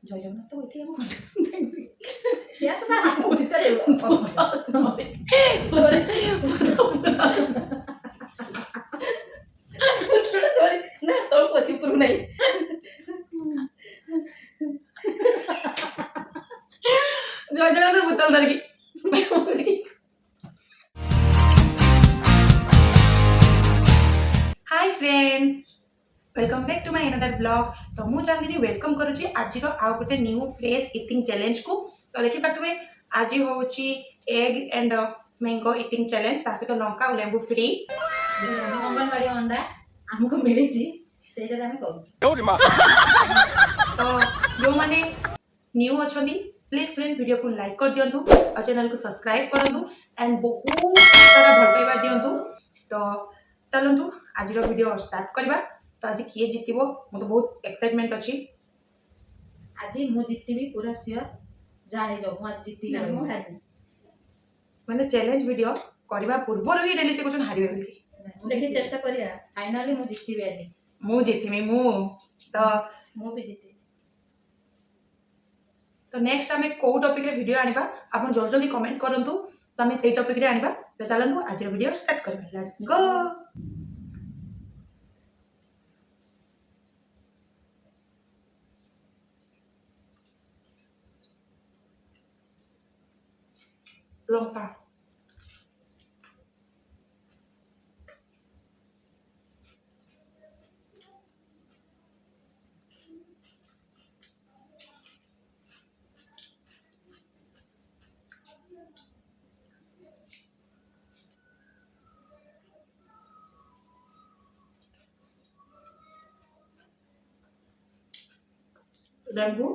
ଜୟ ଜଗନ୍ନାଥ କହିଥିଲି ଆମ या तो ना हाथ भीतर ନା ତଳକୁ ଅଛି ଉପରକୁ ନାହିଁ ଜୟ ଜଗନ୍ନାଥ ବୋତଲ ଧରିକି hi friends welcome back to my another blog तो मु चांदिनी वेलकम करूची आज आउ गोटे न्यू फ्रेश ईटिंग चैलेंज को तो देखि पातुमे आज होउची egg and mango eating challenge तासे तो लंका और लेंबू फ्री अंगनवाड़ी अंडा हमको मिली जी सेटा हम कहू तो जो माने न्यू अछंदी प्लीज फ्रेंड वीडियो को लाइक कर दियंतु और चैनल को सब्सक्राइब करंतु एंड बहुत सारा भल पाइबा दियंतु तो चलंतु आज वीडियो स्टार्ट करबा तो आज किए जीतिबो मो तो बहुत एक्साइटमेंट अछि आज मु जीतबी पूरा श्योर जा हे जो मु आज जीती ना, मु हारि माने चैलेंज वीडियो करबा पूर्व ही डेली से कुछ हारिबे बोली देखि चेष्टा करिया फाइनली मु जीतबी आज मु जीतिमी मु तो मु भी जीती तो नेक्स्ट हमें को टॉपिक रे वीडियो आनिबा आपण जल्दी जल्दी कमेंट करंतु तो हमें सेही टॉपिक रे आनिबा तो चलंतु आज वीडियो स्टार्ट करबा लेट्स गो लंका लेंबू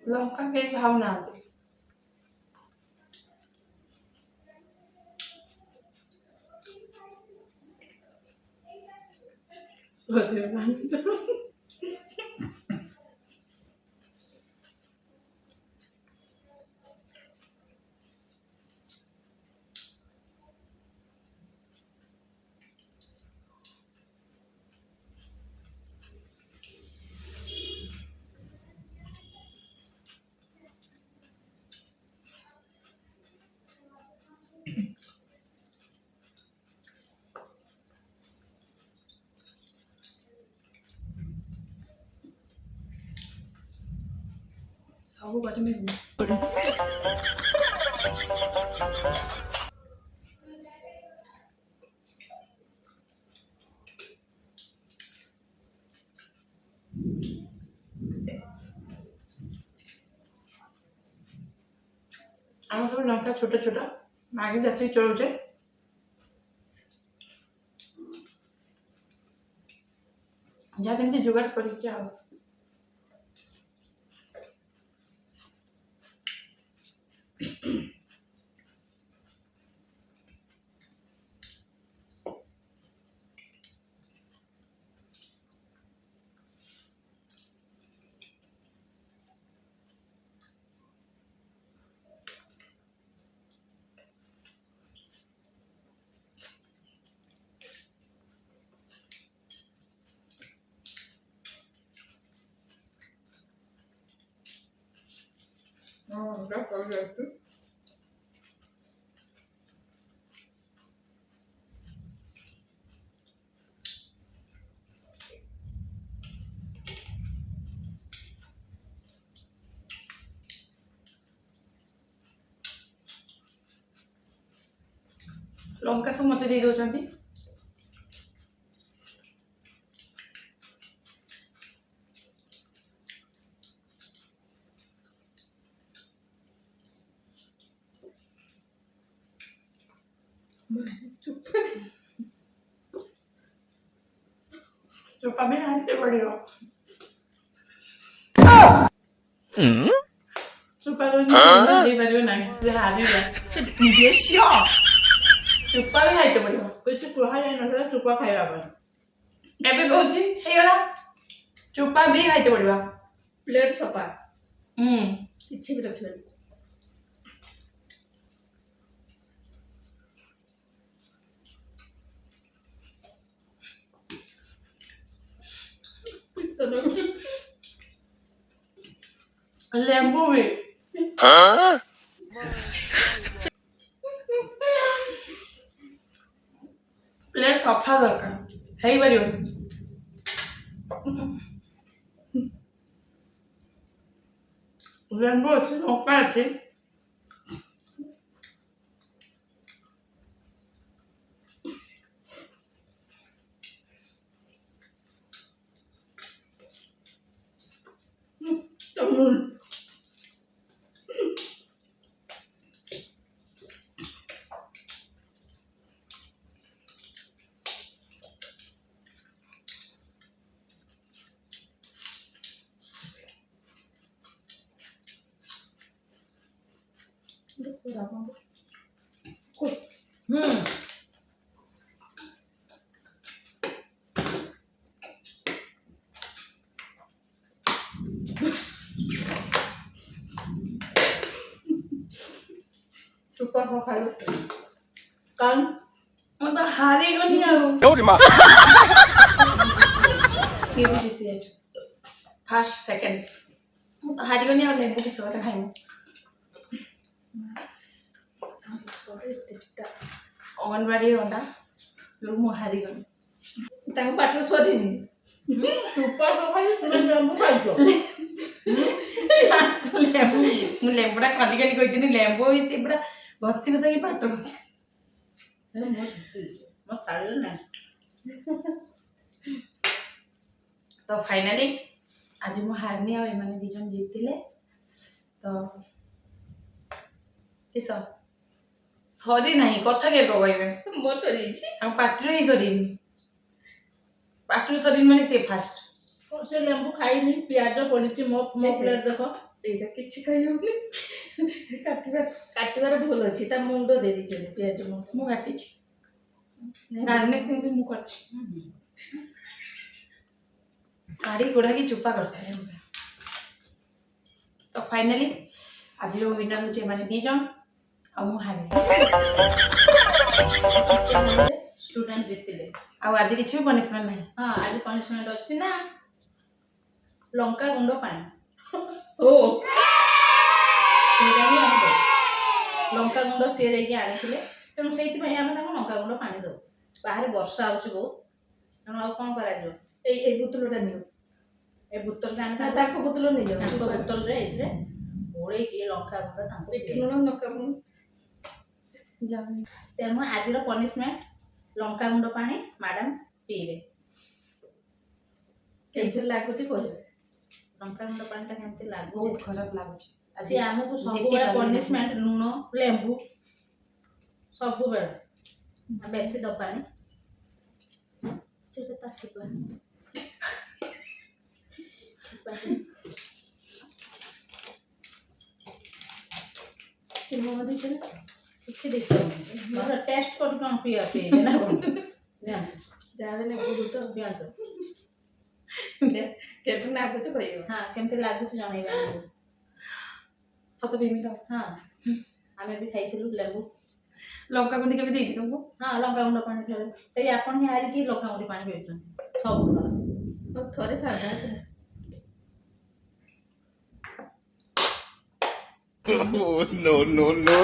लंका के खाऊ ना सब बारे में आम सब लंका छोटा छोटा मागे जाती चलुचे जहाँ जमी जुगाड़ कर लंका सब मत दे दौरान चुपा में हाथ पड़ेगा चुपा तो नहीं पड़ेगा ना से हाथ भी ये शो चुपा भी हाथ पड़ेगा कुछ कुहा जाए ना चुपा खाइबा पर एबे कहूची हे गला चुपा भी हाथ पड़ेगा प्लेट सपा କିଛି ବି ରଖିବନି। ଲେମ୍ବୁ ବି ପ୍ଲେଟ୍ ସଫା ଦରକାର ହେଇପାରିବନି। ଲେମ୍ବୁ ଅଛି, ଲଙ୍କା ଅଛି, ଚୁପା ଖାଇବ କାରଣ ମୁଁ ତ ହାରିଗଲି ଆଉ। କିଏ ବି ଜିତି ଯାଇଛୁ ଫାର୍ଷ୍ଟ ସେକେଣ୍ଡ, ମୁଁ ତ ହାରିଗଲି ଆଉ ଲେମ୍ବୁ କେତେ କଥା ଖାଇମୁ। ଅଙ୍ଗନବାଡି ଅଣ୍ଡା ମୁଁ ହାରିଗଲି। ତାଙ୍କ ପାଟିରେ ସରିନି। ଚୁପା ଖାଇ ତୁମେ ଲେମ୍ବୁ ଖାଇଛ। ମୁଁ ଲେମ୍ବୁଟା ଖାଲି ଖାଲି କହିଥିଲି, ଲେମ୍ବୁ ବି ସେ ପୁରା ଘଷି ଘଷାକି ପାଟ ମୋ ଥାଳିରେ ନାହିଁ। ତ ଫାଇନାଲି ଆଜି ମୁଁ ହାରିନି ଆଉ ଏମାନେ ଦି ଜଣ ଜିତିଲେ। ତ କିସ ସରି ନାହିଁ କଥା କିଏ କହିବେ, ମୋର ସରିଯାଇଛି। ଆଉ ପାଟିରେ ହିଁ ସରିନି, ପାଟିରୁ ସରିନି ମାନେ ସେ ଫାଷ୍ଟ। ସେ ଲେମ୍ବୁ ଖାଇନି, ପିଆଜ ପଡିଛି ମୋ ପ୍ଲେଟ୍ ଦେଖ। ଏଇଟା କିଛି କହିହଉନି, କାଟିବାର ଭୁଲ ଅଛି, ତା ମୁଣ୍ଡ ଦେଇ ଦେଇଛନ୍ତି ପିଆଜ ମୁଣ୍ଡ। ମୁଁ କାଟିଛି, ଗାର୍ନିସିଂ ବି ମୁଁ କରିଛି, କାଢି କୁଢାକି ଚୁପା କରିସାରିଲି। ତ ଫାଇନାଲି ଆଜିର ୱିନର ହେଉଛି ଏମାନେ ଦି ଜଣ ଆଉ ମୁଁ ହାରିଲି। ଷ୍ଟୁଡେଣ୍ଟ ଜିତିଲେ। ଆଉ ଆଜି କିଛି ବି ପନିଶମେଣ୍ଟ ନାହିଁ। ହଁ ଆଜି ପନିଶମେଣ୍ଟ ଅଛି ନା, ଲଙ୍କା ଗୁଣ୍ଡ ପାଣି। ଓ ସେଇଟା ବି ଆମେ ଦଉ। ଲଙ୍କା ଗୁଣ୍ଡ ସିଏ ଦେଇକି ଆଣିଥିଲେ, ତେଣୁ ସେଇଥିପାଇଁ ଆମେ ତାଙ୍କୁ ଲଙ୍କା ଗୁଣ୍ଡ ପାଣି ଦଉ। ବାହାରେ ବର୍ଷା ହଉଛି ବହୁତ, ତେଣୁ ଆଉ କ'ଣ କରାଯିବ। ଏଇ ବୋତଲଟା ନିଅ, ଏ ବୋତଲଟା ଆମେ ତାଙ୍କ ବୋତଲ ନେଇଯାଅ, ତାଙ୍କ ବୋତଲରେ ଏଇଥିରେ ଗୋଳେଇକି ଲଙ୍କା ଗୁଣ୍ଡ ତାଙ୍କୁ ଲୁଣ ଲଙ୍କା ଗୁଣ୍ଡ। ତେଣୁ ଆଜିର ପନିଶମେଣ୍ଟ ଲଙ୍କା ଗୁଣ୍ଡ ପାଣି ମ୍ୟାଡାମ ପିଇବେ। କେମିତି ଲାଗୁଛି କହିବେ। ଲଙ୍କା ଗୁଣ୍ଡ ପାଣିଟା କେମିତି ଲାଗୁଛି? ବହୁତ ଖରାପ ଲାଗୁଛି। ସିଏ ଆମକୁ ସବୁବେଳେ ପନିଶମେଣ୍ଟ ଲୁଣ ଲେମ୍ବୁ ସବୁବେଳେ ବେଶୀ ଦବାନି, ସେଟା ତା ଠିପା କିଛି ଦେଖିବନି, ଟେଷ୍ଟ କରି କ'ଣ ପିଇବେ ନା କ'ଣ? ଯାହାହେଲେ ନେବୁ ତ ପିଅନ୍ତୁ। କେମିତି ଲାଗୁଛି କହିବ। ହଁ କେମିତି ଲାଗୁଛି ଜଣେଇବା ଆମକୁ। ସତ ପିଇବି ତ। ହଁ ଆମେ ବି ଖାଇଥିଲୁ ଲେମ୍ବୁ ଲଙ୍କା ଗୁଣ୍ଡି କେବେ ଦେଇଛି ତମକୁ? ହଁ ଲଙ୍କା ଗୁଣ୍ଡ ପାଣି ପିଇବେ। ସେଇ ଆପଣ ହିଁ ହାରିକି ଲଙ୍କା ଗୁଣ୍ଡ ପାଣି ପିଉଛନ୍ତି ସବୁ ଥରେ ଖାଇବା। No, no, no, no.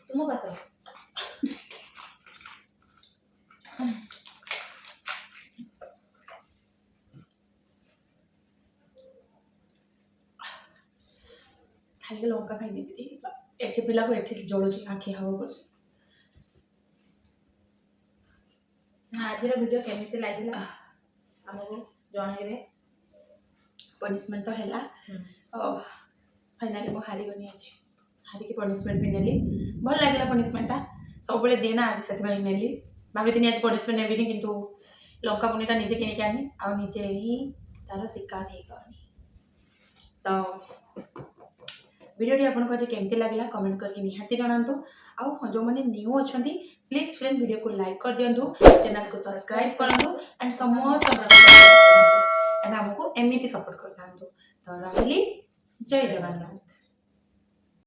ତୁମ ପାଖରେ ଖାଲି ଲଙ୍କା ଖାଇଦେବି, ଏଠି ପିଲାକୁ ଏଠି ଜଳୁଛି, ଆଖି ହାୱ କରୁଛି। ଆଜିର ଭିଡ଼ିଓ କେମିତି ଲାଗିଲା ଆମକୁ ଜଣେଇବେ। ପନିଶମେଣ୍ଟ ତ ହେଲା, ଫାଇନାଲି ମୁଁ ହାରିଗଲି ଆଜି, ହାରିକି ପନିଶମେଣ୍ଟ ବି ନେଲି। ଭଲ ଲାଗିଲା ପନିଶମେଣ୍ଟଟା, ସବୁବେଳେ ଦିଏ ନା, ଆଜି ସେଥିପାଇଁ ନେଲି। ଭାବିଥିଲି ଆଜି ପନିଶମେଣ୍ଟ ନେବିନି, କିନ୍ତୁ ଲଙ୍କା ଗୁଣ୍ଡଟା ନିଜେ କିଣିକି ଆଣି ଆଉ ନିଜେ ହିଁ ତାର ଶିକାର ହେଇଗଲି। ତ ଭିଡ଼ିଓଟି ଆପଣଙ୍କୁ ଆଜି କେମିତି ଲାଗିଲା କମେଣ୍ଟ କରିକି ନିହାତି ଜଣାନ୍ତୁ। ଆଉ ଯେଉଁମାନେ ନ୍ୟୁ ଅଛନ୍ତି प्लीज फ्रेंड वीडियो को लाइक कर दिंतु चैनल को सब्सक्राइब करूँ एंड समस्त एंड हमको एमती सपोर्ट करता तो रही जय जगन्नाथ।